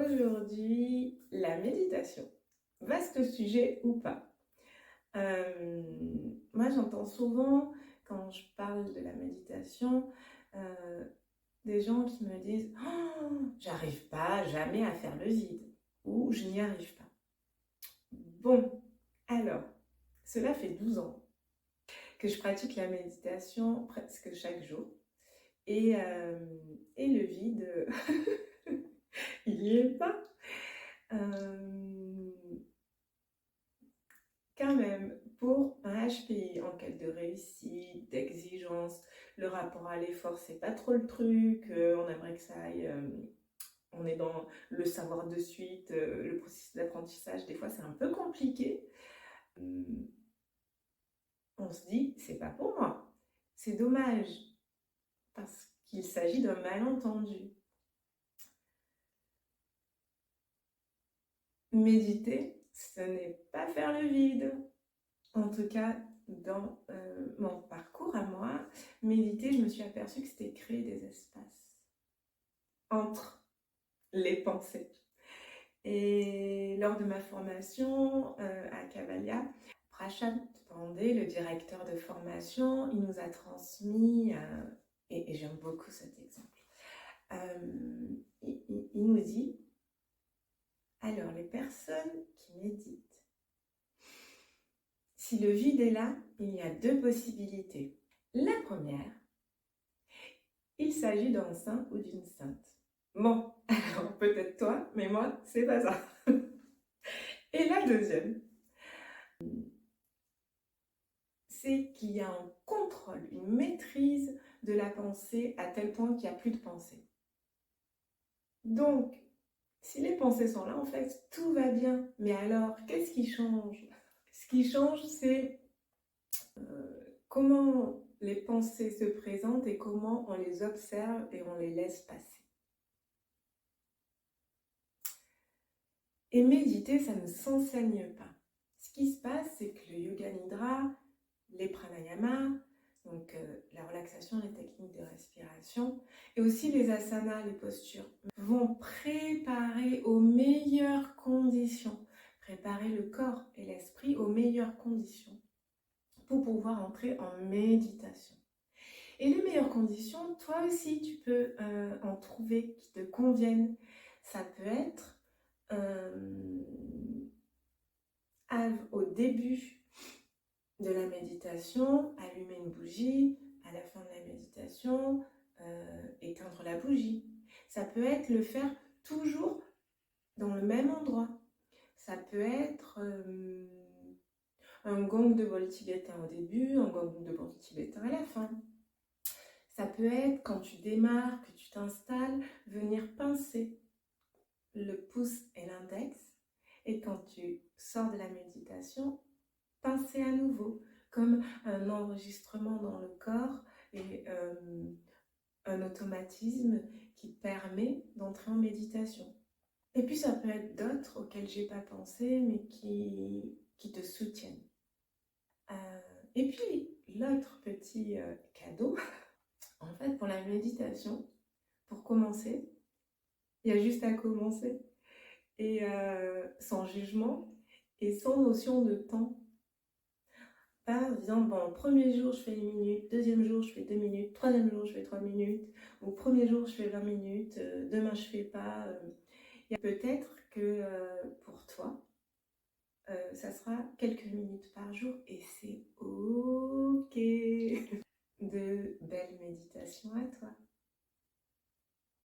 aujourd'hui, la méditation. Vaste sujet ou pas? Moi, j'entends souvent, quand je parle de la méditation, euh, des gens qui me disent «Oh, j'arrive pas jamais à faire le vide» ou «Je n'y arrive pas». Bon, alors, cela fait 12 ans que je pratique la méditation presque chaque jour. Et le vide, il n'y est pas. Euh, Quand même, pour un HPI en quête de réussite, d'exigence, le rapport à l'effort, c'est pas trop le truc. On aimerait que ça aille. On est dans le savoir de suite, le processus d'apprentissage, des fois c'est un peu compliqué. On se dit, c'est pas pour moi. C'est dommage, parce qu'il s'agit d'un malentendu. Méditer, ce n'est pas faire le vide. En tout cas, dans mon parcours à moi, méditer, je me suis aperçue que c'était créer des espaces entre les pensées. Et lors de ma formation à Cavalia, Prashant Pandey, le directeur de formation, il nous a transmis, et j'aime beaucoup cet exemple, il nous dit, alors les personnes qui méditent, si le vide est là, il y a deux possibilités. La première, il s'agit d'un saint ou d'une sainte. Bon, alors peut-être toi, mais moi, c'est pas ça. Et la deuxième, c'est qu'il y a un contrôle, une maîtrise de la pensée à tel point qu'il n'y a plus de pensée. Donc, si les pensées sont là, en fait, tout va bien. Mais alors, qu'est-ce qui change? Ce qui change, c'est comment les pensées se présentent et comment on les observe et on les laisse passer. Et méditer, ça ne s'enseigne pas. Ce qui se passe, c'est que le yoga nidra, les pranayamas, donc la relaxation, les techniques de respiration, et aussi les asanas, les postures, vont préparer aux meilleures conditions, préparer le corps et l'esprit aux meilleures conditions pour pouvoir entrer en méditation. Et les meilleures conditions, toi aussi, tu peux en trouver qui te conviennent. Ça peut être au début de la méditation, allumer une bougie, à la fin de la méditation, éteindre la bougie. Ça peut être le faire toujours dans le même endroit. Ça peut être un gong de bol tibétain au début, un gong de bol tibétain à la fin. Ça peut être quand tu démarres, que tu t'installes, venir pincer le pouce et l'index. Et quand tu sors de la méditation, pincer à nouveau, comme un enregistrement dans le corps et un automatisme qui permet d'entrer en méditation. Et puis ça peut être d'autres auxquels j'ai pas pensé, mais qui te soutiennent. Et puis l'autre petit cadeau, en fait pour la méditation, pour commencer, il y a juste à commencer. Et sans jugement et sans notion de temps. Pas en disant, bon, premier jour je fais 1 minute, deuxième jour je fais 2 minutes, troisième jour je fais 3 minutes, ou premier jour je fais 20 minutes, demain je fais pas. Il y a peut-être que pour toi, ça sera quelques minutes par jour et c'est ok.